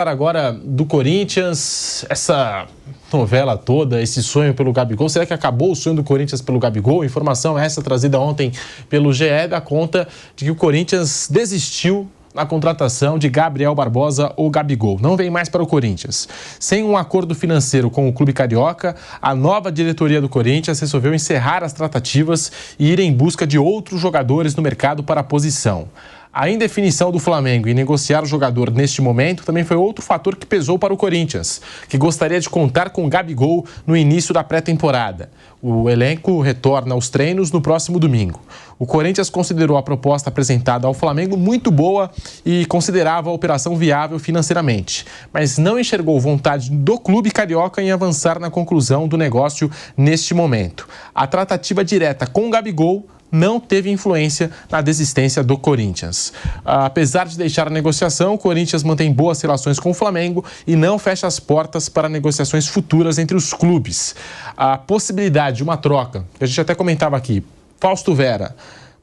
Agora do Corinthians, essa novela toda, esse sonho pelo Gabigol, será que acabou o sonho do Corinthians pelo Gabigol? Informação essa trazida ontem pelo GE dá conta de que o Corinthians desistiu na contratação de Gabriel Barbosa ou Gabigol. Não vem mais para o Corinthians. Sem um acordo financeiro com o clube carioca, a nova diretoria do Corinthians resolveu encerrar as tratativas e ir em busca de outros jogadores no mercado para a posição. A indefinição do Flamengo em negociar o jogador neste momento também foi outro fator que pesou para o Corinthians, que gostaria de contar com o Gabigol no início da pré-temporada. O elenco retorna aos treinos no próximo domingo. O Corinthians considerou a proposta apresentada ao Flamengo muito boa e considerava a operação viável financeiramente, mas não enxergou vontade do clube carioca em avançar na conclusão do negócio neste momento. A tratativa direta com o Gabigol não teve influência na desistência do Corinthians. Apesar de deixar a negociação, o Corinthians mantém boas relações com o Flamengo e não fecha as portas para negociações futuras entre os clubes. A possibilidade de uma troca, que a gente até comentava aqui, Fausto Vera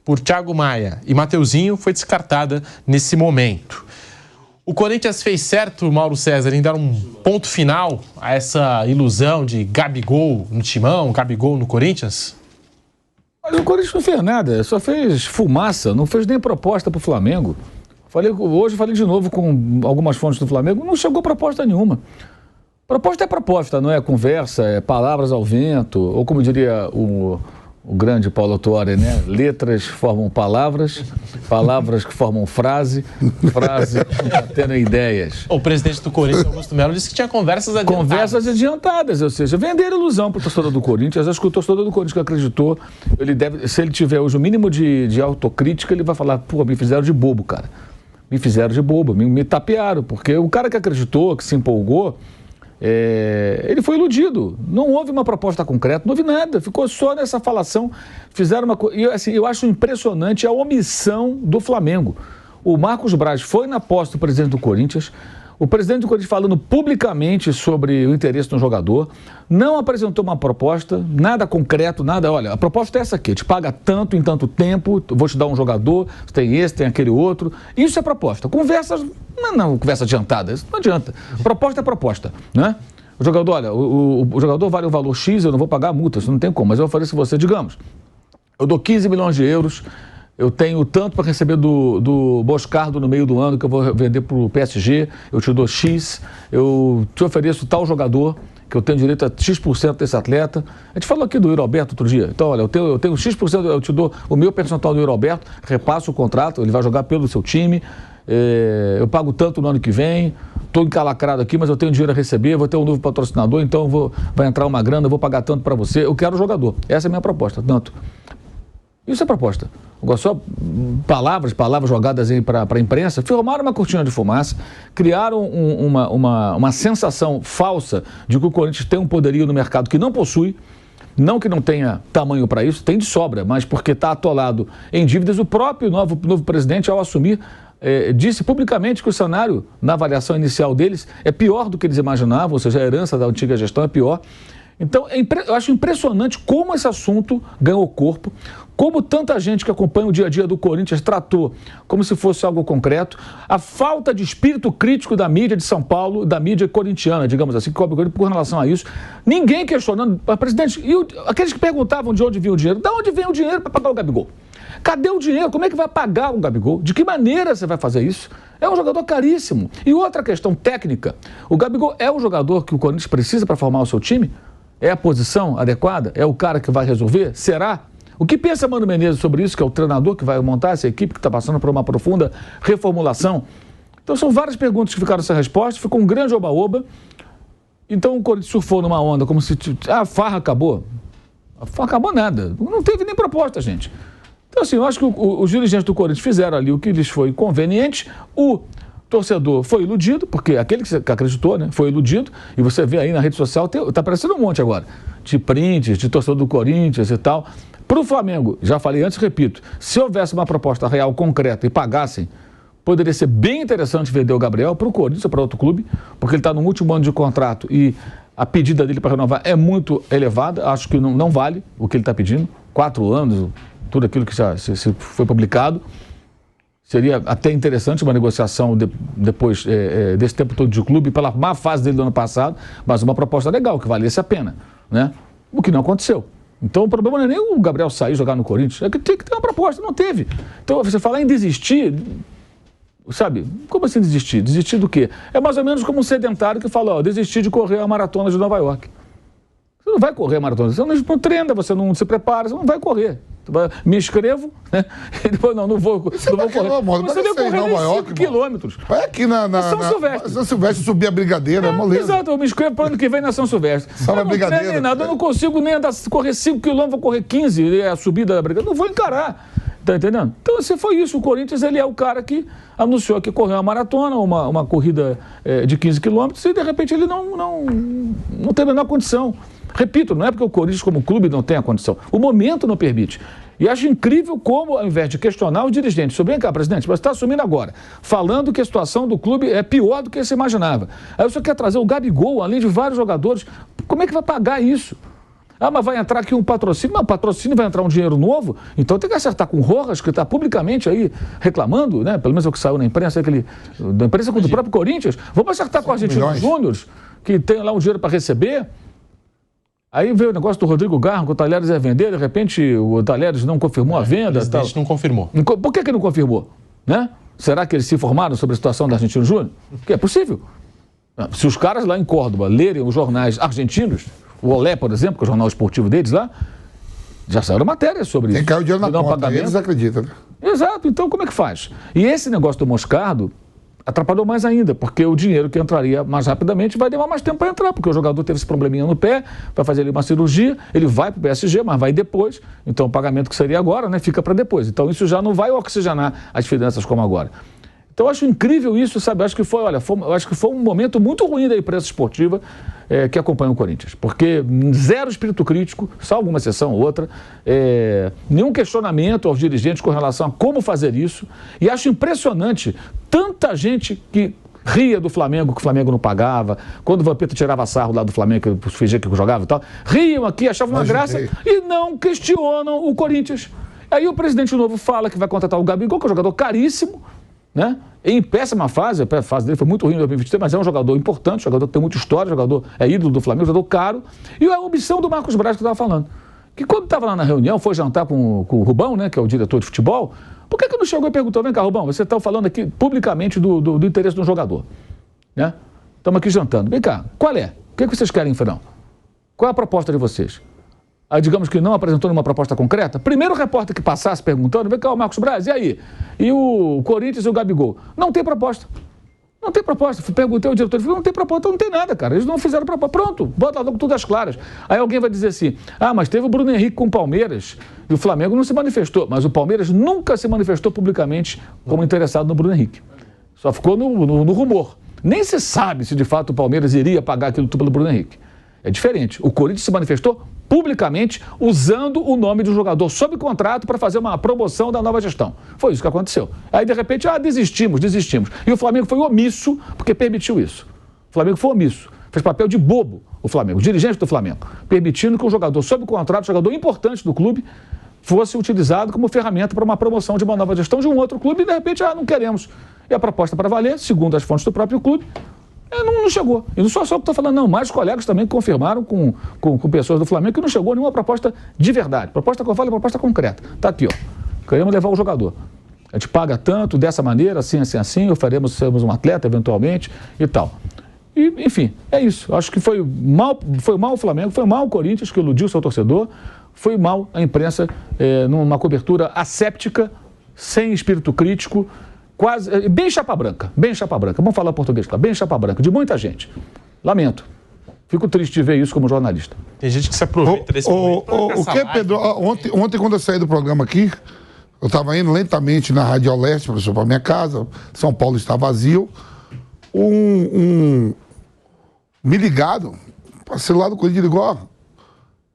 por Thiago Maia e Mateuzinho, foi descartada nesse momento. O Corinthians fez certo, Mauro César, em dar um ponto final a essa ilusão de Gabigol no Timão, Gabigol no Corinthians? Mas o Corinthians não fez nada, só fez fumaça, não fez nem proposta para o Flamengo. Hoje falei de novo com algumas fontes do Flamengo, não chegou proposta nenhuma. Proposta é proposta, não é conversa, é palavras ao vento, ou como diria o grande Paulo Autuori, né? Letras formam palavras, palavras que formam frase, frase tendo ideias. O presidente do Corinthians, Augusto Melo, disse que tinha conversas adiantadas. Conversas adiantadas, ou seja, vender ilusão para o torcedor do Corinthians. Acho que o torcedor do Corinthians que acreditou, ele deve, se ele tiver hoje o mínimo de autocrítica, ele vai falar, pô, me fizeram de bobo, cara. Me fizeram de bobo, me tapearam, porque o cara que acreditou, que se empolgou, ele foi iludido, não houve uma proposta concreta, não houve nada, ficou só nessa falação, fizeram uma coisa, e assim, eu acho impressionante a omissão do Flamengo. O Marcos Braz foi na posse do presidente do Corinthians, o presidente do Corinthians falando publicamente sobre o interesse no jogador, não apresentou uma proposta, nada concreto, nada, olha, a proposta é essa aqui, te paga tanto em tanto tempo, vou te dar um jogador, tem esse, tem aquele outro, isso é proposta. Conversas, não, conversa adiantada, isso não adianta. Proposta é proposta, né? O jogador, olha, o jogador vale o valor X, eu não vou pagar a multa, isso não tem como, mas eu ofereço você, digamos, eu dou 15 milhões de euros, eu tenho tanto para receber do Boscardo no meio do ano que eu vou vender para o PSG, eu te dou X, eu te ofereço tal jogador, que eu tenho direito a X% desse atleta. A gente falou aqui do Yuri Alberto outro dia. Então, olha, eu tenho X%, eu te dou o meu percentual do Yuri Alberto, repasso o contrato, ele vai jogar pelo seu time, eu pago tanto no ano que vem, estou encalacrado aqui, mas eu tenho dinheiro a receber, vou ter um novo patrocinador, então vai entrar uma grana, eu vou pagar tanto para você, eu quero o jogador. Essa é a minha proposta, tanto. Isso é proposta. Agora, só palavras jogadas para a imprensa, formaram uma cortina de fumaça, criaram uma sensação falsa de que o Corinthians tem um poderio no mercado que não possui, não que não tenha tamanho para isso, tem de sobra, mas porque está atolado em dívidas. O próprio novo presidente, ao assumir, disse publicamente que o cenário, na avaliação inicial deles, é pior do que eles imaginavam, ou seja, a herança da antiga gestão é pior. Então, eu acho impressionante como esse assunto ganhou corpo, como tanta gente que acompanha o dia a dia do Corinthians tratou como se fosse algo concreto, a falta de espírito crítico da mídia de São Paulo, da mídia corintiana, digamos assim, que cobre o Corinthians por relação a isso. Ninguém questionando, presidente, e aqueles que perguntavam de onde vinha o dinheiro, de onde vem o dinheiro para pagar o Gabigol? Cadê o dinheiro? Como é que vai pagar o Gabigol? De que maneira você vai fazer isso? É um jogador caríssimo. E outra questão técnica, o Gabigol é o jogador que o Corinthians precisa para formar o seu time? É a posição adequada? É o cara que vai resolver? Será? O que pensa Mano Menezes sobre isso, que é o treinador que vai montar essa equipe que está passando por uma profunda reformulação? Então são várias perguntas que ficaram sem resposta, ficou um grande oba-oba. Então o Corinthians surfou numa onda como se a farra acabou. A farra acabou nada, não teve nem proposta, gente. Então assim, eu acho que os dirigentes do Corinthians fizeram ali o que lhes foi conveniente, o torcedor foi iludido, porque aquele que acreditou, né, foi iludido, e você vê aí na rede social, tá aparecendo um monte agora, de prints, de torcedor do Corinthians e tal. Para o Flamengo, já falei antes, repito, se houvesse uma proposta real, concreta e pagassem, poderia ser bem interessante vender o Gabriel para o Corinthians ou para outro clube, porque ele está no último ano de contrato e a pedida dele para renovar é muito elevada, acho que não vale o que ele está pedindo, 4 anos, tudo aquilo que já se foi publicado. Seria até interessante uma negociação depois desse tempo todo de clube, pela má fase dele do ano passado, mas uma proposta legal, que valesse a pena, né? O que não aconteceu. Então o problema não é nem o Gabriel sair jogar no Corinthians, é que tem que ter uma proposta, não teve. Então você falar em desistir, sabe, como assim desistir? Desistir do quê? É mais ou menos como um sedentário que fala, desistir de correr a maratona de Nova York. Você não vai correr a maratona, você não treina, você não se prepara, você não vai correr. Me inscrevo, né? E depois não vou correr. Você vai correr 5 quilômetros. Vai aqui na São Silvestre. São Silvestre subir a brigadeira, é moleza. Exato, eu me inscrevo para o ano que vem na São Silvestre. Só na brigadeira. Nem nada, eu não consigo nem correr 5 quilômetros, vou correr 15, a subida da brigadeira. Não vou encarar. Tá entendendo? Então, se foi isso, o Corinthians, ele é o cara que anunciou que correu uma maratona, uma corrida de 15 quilômetros, e de repente ele não tem a menor condição. Repito, não é porque o Corinthians como clube não tem a condição. O momento não permite. E acho incrível como, ao invés de questionar o dirigente, sobre, vem cá, presidente, você está assumindo agora, falando que a situação do clube é pior do que você imaginava. Aí você quer trazer o Gabigol, além de vários jogadores. Como é que vai pagar isso? Ah, mas vai entrar aqui um patrocínio. Mas patrocínio vai entrar um dinheiro novo, então tem que acertar com o Rojas, que está publicamente aí reclamando, né? Pelo menos é o que saiu na imprensa, da imprensa do próprio Corinthians. Vamos acertar com o Argentino Júnior, que tem lá um dinheiro para receber. Aí veio o negócio do Rodrigo Garro, que o Talheres ia vender, de repente o Talheres não confirmou a venda. O presidente não confirmou. Por que não confirmou? Né? Será que eles se informaram sobre a situação do Argentino Júnior? Que é possível. Se os caras lá em Córdoba lerem os jornais argentinos, o Olé, por exemplo, que é o jornal esportivo deles lá, já saíram matérias sobre isso. Quem caiu o dinheiro na conta, eles acreditam. Né? Exato, então como é que faz? E esse negócio do Moscardo atrapalhou mais ainda, porque o dinheiro que entraria mais rapidamente vai demorar mais tempo para entrar, porque o jogador teve esse probleminha no pé, vai fazer ali uma cirurgia, ele vai para o PSG, mas vai depois, então o pagamento que seria agora, né, fica para depois. Então isso já não vai oxigenar as finanças como agora. Então eu acho incrível isso, sabe? Eu acho que foi um momento muito ruim da imprensa esportiva que acompanha o Corinthians, porque zero espírito crítico, só alguma exceção ou outra, nenhum questionamento aos dirigentes com relação a como fazer isso, e acho impressionante tanta gente que ria do Flamengo, que o Flamengo não pagava, quando o Vampeta tirava sarro lá do Flamengo, que fingia que jogava e tal, riam aqui, achavam uma graça e não questionam o Corinthians. Aí o presidente novo fala que vai contratar o Gabigol, que é um jogador caríssimo, né? Em péssima fase, a fase dele foi muito ruim em 2023, mas é um jogador importante, jogador que tem muita história, jogador é ídolo do Flamengo, jogador caro. E a omissão do Marcos Braz que eu estava falando, que quando estava lá na reunião, foi jantar com o Rubão, né, que é o diretor de futebol, por que não chegou e perguntou, vem cá, Rubão, você está falando aqui publicamente do interesse do jogador, né? Estamos aqui jantando, vem cá, qual é? O que vocês querem, Fernão? Qual é a proposta de vocês? Aí, digamos que não apresentou nenhuma proposta concreta, primeiro repórter que passasse perguntando, vem cá, o Marcos Braz, e aí? E o Corinthians e o Gabigol? Não tem proposta. Não tem proposta. Perguntei ao diretor, ele falou, não tem proposta, então não tem nada, cara. Eles não fizeram proposta. Pronto, bota logo tudo às claras. Aí alguém vai dizer assim, mas teve o Bruno Henrique com o Palmeiras e o Flamengo não se manifestou. Mas o Palmeiras nunca se manifestou publicamente como interessado no Bruno Henrique. Só ficou no rumor. Nem se sabe se de fato o Palmeiras iria pagar aquilo tudo pelo Bruno Henrique. É diferente. O Corinthians se manifestou publicamente usando o nome do jogador sob contrato para fazer uma promoção da nova gestão. Foi isso que aconteceu. Aí, de repente, desistimos. E o Flamengo foi omisso porque permitiu isso. O Flamengo foi omisso. Fez papel de bobo, o Flamengo, o dirigente do Flamengo, permitindo que um jogador sob contrato, jogador importante do clube, fosse utilizado como ferramenta para uma promoção de uma nova gestão de um outro clube e, de repente, não queremos. E a proposta para valer, segundo as fontes do próprio clube, não chegou. E não só que estou falando, não. Mais colegas também confirmaram com pessoas do Flamengo que não chegou nenhuma proposta de verdade. Proposta que eu falo é proposta concreta. Está aqui, ó. Queremos levar o jogador. A gente paga tanto, dessa maneira, assim, seremos um atleta eventualmente e tal. E, enfim, é isso. Acho que foi mal o Flamengo, foi mal o Corinthians, que iludiu seu torcedor, foi mal a imprensa numa cobertura asséptica, sem espírito crítico, quase, bem chapa branca, vamos falar português, bem chapa branca, de muita gente. Lamento. Fico triste de ver isso como jornalista. Tem gente que se aproveita desse momento. O que, Pedro? Ontem, quando eu saí do programa aqui, eu estava indo lentamente na Rádio Leste para minha casa, São Paulo está vazio, me ligaram, o celular do Corinthians ligou,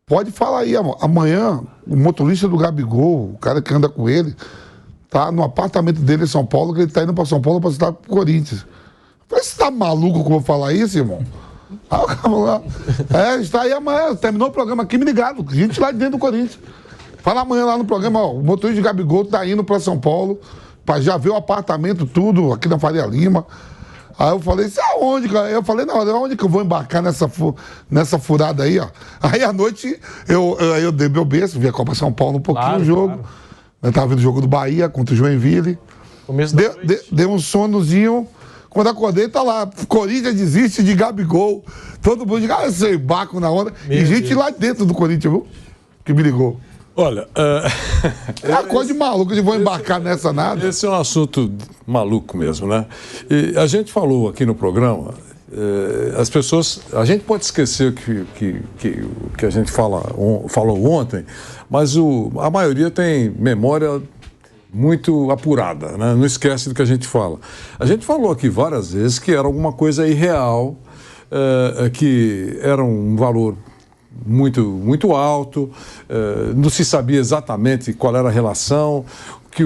pode falar aí, amanhã o motorista do Gabigol, o cara que anda com ele, tá no apartamento dele em São Paulo, que ele tá indo para São Paulo para estar pro Corinthians. Eu falei, você tá maluco que eu vou falar isso, irmão? Está aí amanhã, terminou o programa aqui, me ligaram, gente lá de dentro do Corinthians. Fala amanhã lá no programa, o motorista de Gabigol tá indo para São Paulo Pra já ver o apartamento, tudo, aqui na Faria Lima. Aí eu falei, aonde, cara? Eu falei, não, aonde que eu vou embarcar nessa furada aí, ó? Aí à noite, eu dei meu berço, vi a Copa São Paulo um pouquinho o jogo. Claro. Eu tava vendo o jogo do Bahia contra o Joinville. Dei um sonozinho. Quando acordei, tá lá. Corinthians desiste de Gabigol. Todo mundo diz, eu embarco na onda. E gente lá dentro do Corinthians, viu? Que me ligou. Olha, é uma coisa de maluco, de vou embarcar nessa nada. Esse é um assunto maluco mesmo, né? E a gente falou aqui no programa, as pessoas, a gente pode esquecer que a gente falou ontem, mas a maioria tem memória muito apurada, né? Não esquece do que a gente fala. A gente falou aqui várias vezes que era alguma coisa irreal, que era um valor muito alto, não se sabia exatamente qual era a relação, que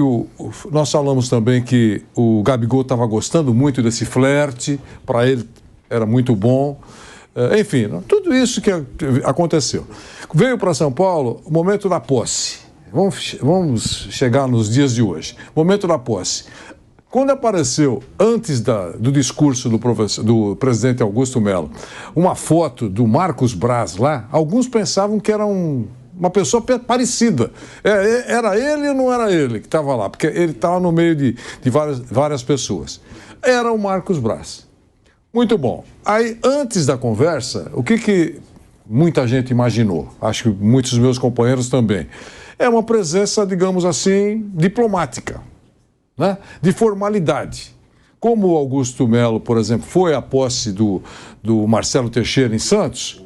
nós falamos também que o Gabigol estava gostando muito desse flerte, para ele era muito bom, enfim, tudo isso que aconteceu. Veio para São Paulo o momento da posse, vamos chegar nos dias de hoje, momento da posse. Quando apareceu, antes do discurso do presidente Augusto Melo, uma foto do Marcos Braz lá, alguns pensavam que era uma pessoa parecida. Era ele ou não era ele que estava lá? Porque ele estava no meio de várias pessoas. Era o Marcos Braz. Muito bom. Aí, antes da conversa, o que muita gente imaginou? Acho que muitos dos meus companheiros também. É uma presença, digamos assim, diplomática. Né? De formalidade. Como o Augusto Melo, por exemplo, foi à posse do Marcelo Teixeira em Santos,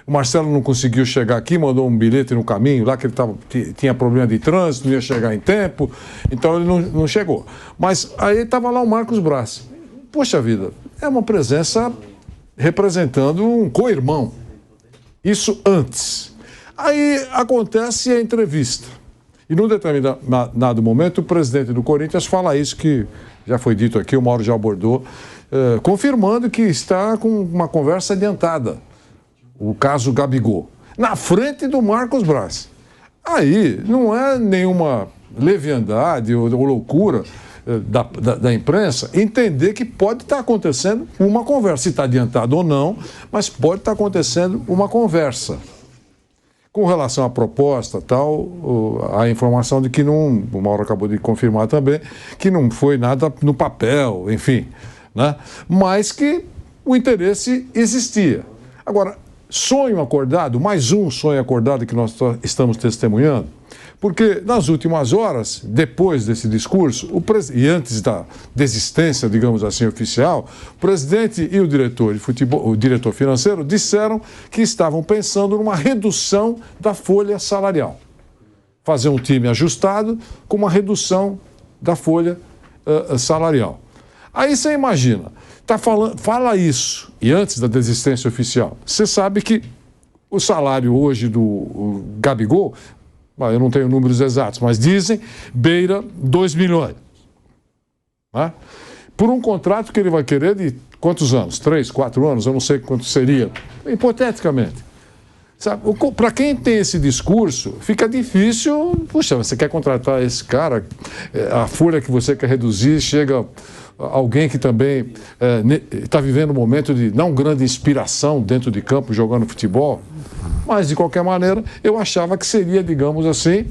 o Marcelo não conseguiu chegar aqui, mandou um bilhete no caminho, lá que ele tinha problema de trânsito, não ia chegar em tempo, então ele não chegou. Mas aí estava lá o Marcos Braz. Poxa vida, é uma presença representando um co-irmão. Isso antes. Aí acontece a entrevista. E num determinado momento, o presidente do Corinthians fala isso que já foi dito aqui, o Mauro já abordou, confirmando que está com uma conversa adiantada, o caso Gabigol, na frente do Marcos Braz. Aí não é nenhuma leviandade ou loucura da imprensa entender que pode estar acontecendo uma conversa, se está adiantado ou não, mas pode estar acontecendo uma conversa. Com relação à proposta, tal, a informação de que não, o Mauro acabou de confirmar também, que não foi nada no papel, enfim, né? Mas que o interesse existia. Agora, sonho acordado, mais um sonho acordado que nós estamos testemunhando, porque nas últimas horas, depois desse discurso, e antes da desistência, digamos assim, oficial, o presidente e o diretor de futebol, o diretor financeiro, disseram que estavam pensando numa redução da folha salarial. Fazer um time ajustado com uma redução da folha salarial. Aí você imagina, fala isso, e antes da desistência oficial, você sabe que o salário hoje do Gabigol, eu não tenho números exatos, mas dizem, beira 2 milhões. Né? Por um contrato que ele vai querer de quantos anos? 3, 4 anos? Eu não sei quanto seria. Hipoteticamente. Para quem tem esse discurso, fica difícil. Puxa, você quer contratar esse cara, a folha que você quer reduzir, chega alguém que também está vivendo um momento de não grande inspiração dentro de campo, jogando futebol. Mas, de qualquer maneira, eu achava que seria, digamos assim,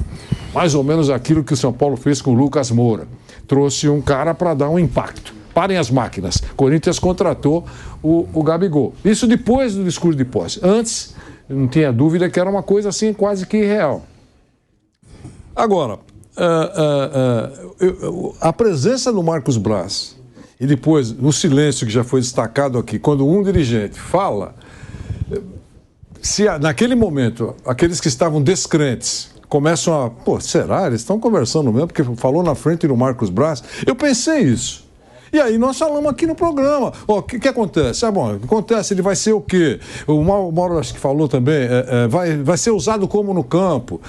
mais ou menos aquilo que o São Paulo fez com o Lucas Moura. Trouxe um cara para dar um impacto. Parem as máquinas. Corinthians contratou o Gabigol. Isso depois do discurso de posse. Antes, não tinha dúvida que era uma coisa assim quase que irreal. Agora, a presença do Marcos Braz e depois, no silêncio que já foi destacado aqui, quando um dirigente fala... Se naquele momento, aqueles que estavam descrentes começam a... Pô, será? Eles estão conversando mesmo, porque falou na frente do Marcos Braz. Eu pensei isso. E aí nós falamos aqui no programa. O que acontece? Bom, acontece, ele vai ser o quê? O Mauro acho que falou também, vai ser usado como no campo.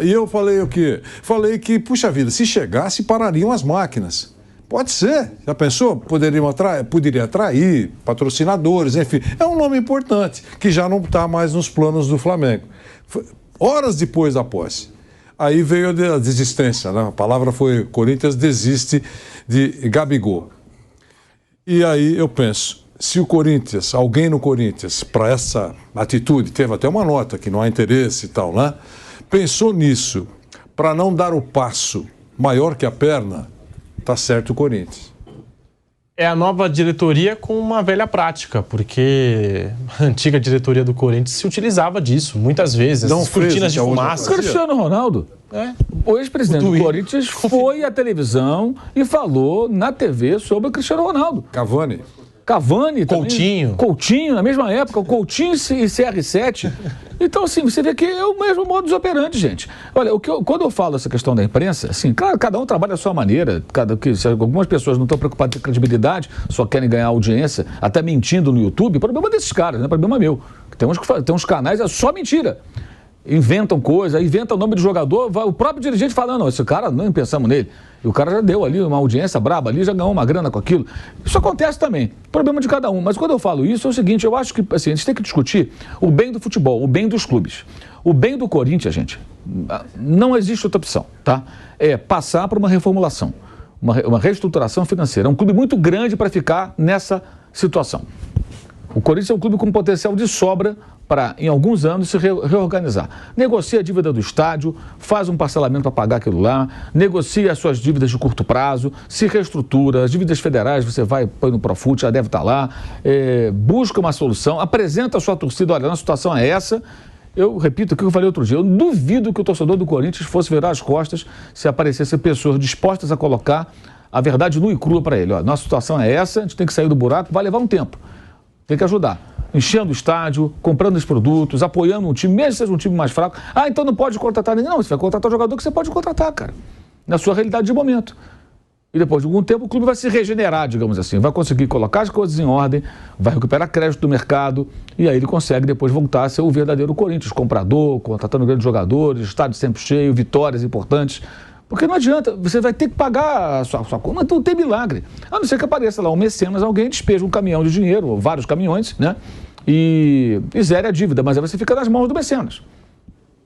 E eu falei o quê? Falei que, puxa vida, se chegasse, parariam as máquinas. Pode ser, já pensou? Poderia atrair patrocinadores, enfim. É um nome importante, que já não está mais nos planos do Flamengo. Horas depois da posse. Aí veio a desistência, né? A palavra foi: Corinthians desiste de Gabigol. E aí eu penso, se o Corinthians, alguém no Corinthians, para essa atitude, teve até uma nota que não há interesse e tal, né? Pensou nisso, para não dar o passo maior que a perna, tá certo o Corinthians. É a nova diretoria com uma velha prática, porque a antiga diretoria do Corinthians se utilizava disso muitas vezes, essas cortinas de fumaça. Cristiano Ronaldo, o ex-presidente do Corinthians, foi à televisão e falou na TV sobre o Cristiano Ronaldo. Cavani Coutinho. Coutinho, na mesma época, o Coutinho e CR7. Então, assim, você vê que é o mesmo modus operandi, gente. Olha, quando eu falo essa questão da imprensa, assim, claro, cada um trabalha da sua maneira. Se algumas pessoas não estão preocupadas com credibilidade, só querem ganhar audiência, até mentindo no YouTube, o problema é desses caras, não é problema meu. Tem uns canais, é só mentira. Inventam coisa, inventam o nome do jogador, o próprio dirigente fala: não, esse cara, não pensamos nele. E o cara já deu ali uma audiência braba ali, já ganhou uma grana com aquilo. Isso acontece também, problema de cada um. Mas quando eu falo isso, é o seguinte: eu acho que assim, a gente tem que discutir o bem do futebol, o bem dos clubes. O bem do Corinthians, gente, não existe outra opção, tá? É passar por uma reformulação, uma reestruturação financeira. É um clube muito grande para ficar nessa situação. O Corinthians é um clube com potencial de sobra para, em alguns anos, se reorganizar. Negocia a dívida do estádio, faz um parcelamento para pagar aquilo lá, negocia as suas dívidas de curto prazo, se reestrutura, as dívidas federais você põe no Profut, já deve estar lá, busca uma solução, apresenta a sua torcida: olha, a nossa situação é essa. Eu repito o que eu falei outro dia: eu duvido que o torcedor do Corinthians fosse virar as costas se aparecessem pessoas dispostas a colocar a verdade nua e crua para ele. Ó, nossa situação é essa, a gente tem que sair do buraco, vai levar um tempo. Tem que ajudar. Enchendo o estádio, comprando os produtos, apoiando um time, mesmo que seja um time mais fraco. Ah, então não pode contratar ninguém. Não, você vai contratar o jogador que você pode contratar, cara. Na sua realidade de momento. E depois de algum tempo o clube vai se regenerar, digamos assim. Vai conseguir colocar as coisas em ordem, vai recuperar crédito do mercado. E aí ele consegue depois voltar a ser o verdadeiro Corinthians. Comprador, contratando grandes jogadores, estádio sempre cheio, vitórias importantes. Porque não adianta, você vai ter que pagar a sua conta, não tem milagre. A não ser que apareça lá um mecenas, alguém despeja um caminhão de dinheiro, ou vários caminhões, né? E zere a dívida, mas aí você fica nas mãos do mecenas.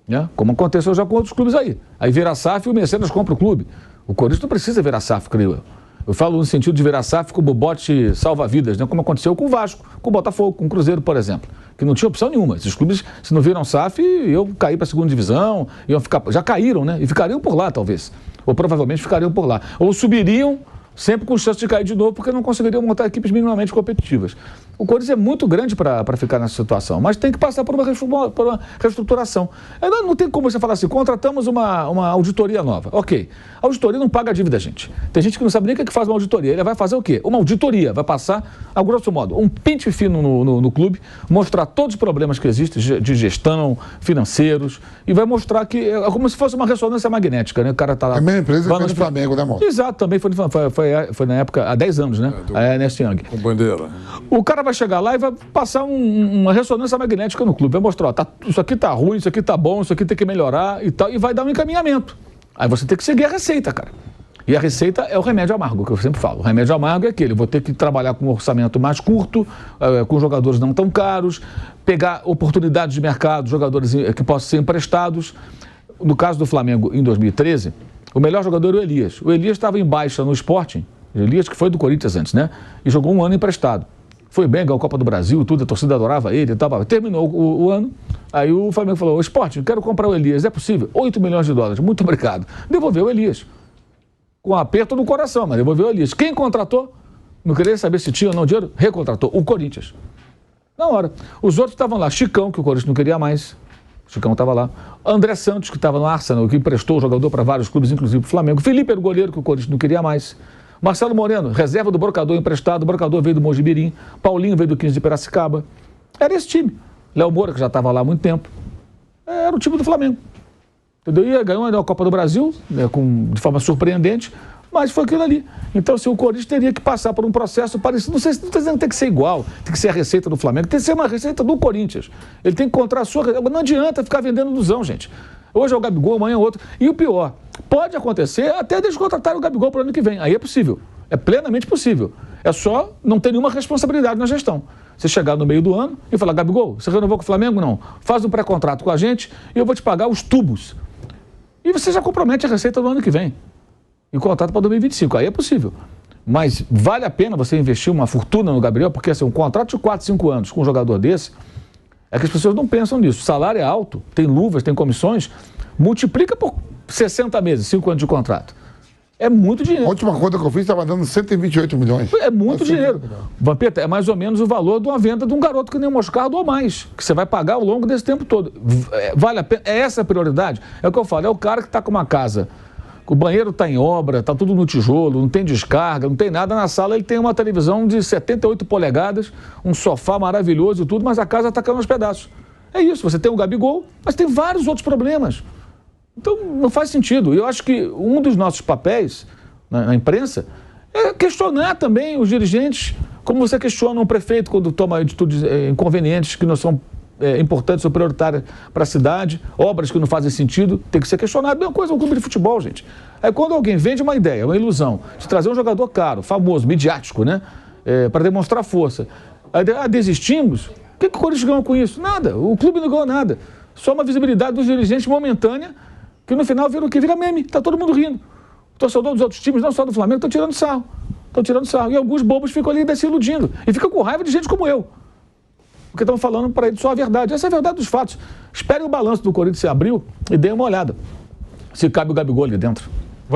Né? Como aconteceu já com outros clubes aí. Aí vira SAF e o mecenas compra o clube. O Corinthians não precisa virar SAF, creio eu. Eu falo no sentido de virar SAF com o bote salva-vidas, né? Como aconteceu com o Vasco, com o Botafogo, com o Cruzeiro, por exemplo. Que não tinha opção nenhuma. Esses clubes, se não viram SAF, eu caí para a segunda divisão, já caíram, né? E ficariam por lá, talvez. Ou provavelmente ficariam por lá. Ou subiriam, sempre com chance de cair de novo, porque não conseguiriam montar equipes minimamente competitivas. O Corinthians é muito grande para ficar nessa situação, mas tem que passar por uma reestruturação. Não tem como você falar assim: contratamos uma auditoria nova. Ok, a auditoria não paga a dívida, gente. Tem gente que não sabe nem o que faz uma auditoria. Ele vai fazer o quê? Uma auditoria, vai passar, a grosso modo, um pente fino no clube, mostrar todos os problemas que existem de gestão, financeiros, e vai mostrar que é como se fosse uma ressonância magnética, né? O cara tá lá. É a mesma empresa que fez o Flamengo, né, amor? Exato, também foi na época, há 10 anos, né? A Ernest Young. Com bandeira. O cara vai chegar lá e vai passar uma ressonância magnética no clube. Vai mostrar: ó, isso aqui tá ruim, isso aqui tá bom, isso aqui tem que melhorar e tal. E vai dar um encaminhamento. Aí você tem que seguir a receita, cara. E a receita é o remédio amargo, que eu sempre falo. O remédio amargo é aquele: vou ter que trabalhar com um orçamento mais curto, com jogadores não tão caros, pegar oportunidades de mercado, jogadores que possam ser emprestados. No caso do Flamengo, em 2013, o melhor jogador era o Elias. O Elias estava em baixa no Sporting. Elias, que foi do Corinthians antes, né? E jogou um ano emprestado. Foi bem, ganhou a Copa do Brasil, tudo, a torcida adorava ele e tal. Terminou o ano, aí o Flamengo falou: Sporting, quero comprar o Elias, é possível? 8 milhões de dólares, muito obrigado. Devolveu o Elias. Com um aperto no coração, mas devolveu o Elias. Quem contratou? Não queria saber se tinha ou não dinheiro, recontratou o Corinthians. Na hora. Os outros estavam lá: Chicão, que o Corinthians não queria mais. O Chicão estava lá. André Santos, que estava no Arsenal, que emprestou o jogador para vários clubes, inclusive o Flamengo. Felipe era o goleiro, que o Corinthians não queria mais. Marcelo Moreno, reserva do Brocador, emprestado. O Brocador veio do Mojimirim. Paulinho veio do 15 de Piracicaba. Era esse time. Léo Moura, que já estava lá há muito tempo. Era o time do Flamengo. Entendeu? E ganhou a Copa do Brasil, né, de forma surpreendente, mas foi aquilo ali. Então, o Corinthians teria que passar por um processo parecido. Não sei se não está dizendo que tem que ser igual, tem que ser a receita do Flamengo, tem que ser uma receita do Corinthians. Ele tem que encontrar a sua. Não adianta ficar vendendo ilusão, gente. Hoje é o Gabigol, amanhã é outro. E o pior, pode acontecer até eles contratarem o Gabigol para o ano que vem. Aí é possível. É plenamente possível. É só não ter nenhuma responsabilidade na gestão. Você chegar no meio do ano e falar: Gabigol, você renovou com o Flamengo? Não. Faz um pré-contrato com a gente e eu vou te pagar os tubos. E você já compromete a receita do ano que vem. E contrato para 2025. Aí é possível. Mas vale a pena você investir uma fortuna no Gabriel, porque assim, um contrato de 4, 5 anos com um jogador desse, é que as pessoas não pensam nisso. O salário é alto, tem luvas, tem comissões, multiplica por 60 meses, 5 anos de contrato. É muito dinheiro. A última conta que eu fiz estava dando 128 milhões. É muito dinheiro. Vampeta, é mais ou menos o valor de uma venda de um garoto que nem o Moscardo ou mais, que você vai pagar ao longo desse tempo todo. Vale a pena? É essa a prioridade? É o que eu falo, é o cara que está com uma casa, o banheiro está em obra, está tudo no tijolo, não tem descarga, não tem nada. Na sala ele tem uma televisão de 78 polegadas, um sofá maravilhoso e tudo, mas a casa está caindo aos pedaços. É isso, você tem o Gabigol, mas tem vários outros problemas. Então não faz sentido. Eu acho que um dos nossos papéis na imprensa é questionar também os dirigentes, como você questiona um prefeito quando toma atitudes inconvenientes que não são importantes ou prioritárias para a cidade, obras que não fazem sentido, tem que ser questionado. Mesma coisa no clube de futebol, gente. Aí quando alguém vende uma ideia, uma ilusão, de trazer um jogador caro, famoso, midiático, né, para demonstrar força, aí desistimos, o que o Corinthians ganhou com isso? Nada, o clube não ganhou nada. Só uma visibilidade dos dirigentes momentânea, que no final vira o que? Vira meme, tá todo mundo rindo. O torcedor dos outros times, não só do Flamengo, estão tirando sarro. Estão tirando sarro. E alguns bobos ficam ali se iludindo. E ficam com raiva de gente como eu. Porque estão falando para eles só a verdade. Essa é a verdade dos fatos. Espere o balanço do Corinthians se abriu e dê uma olhada se cabe o Gabigol ali dentro.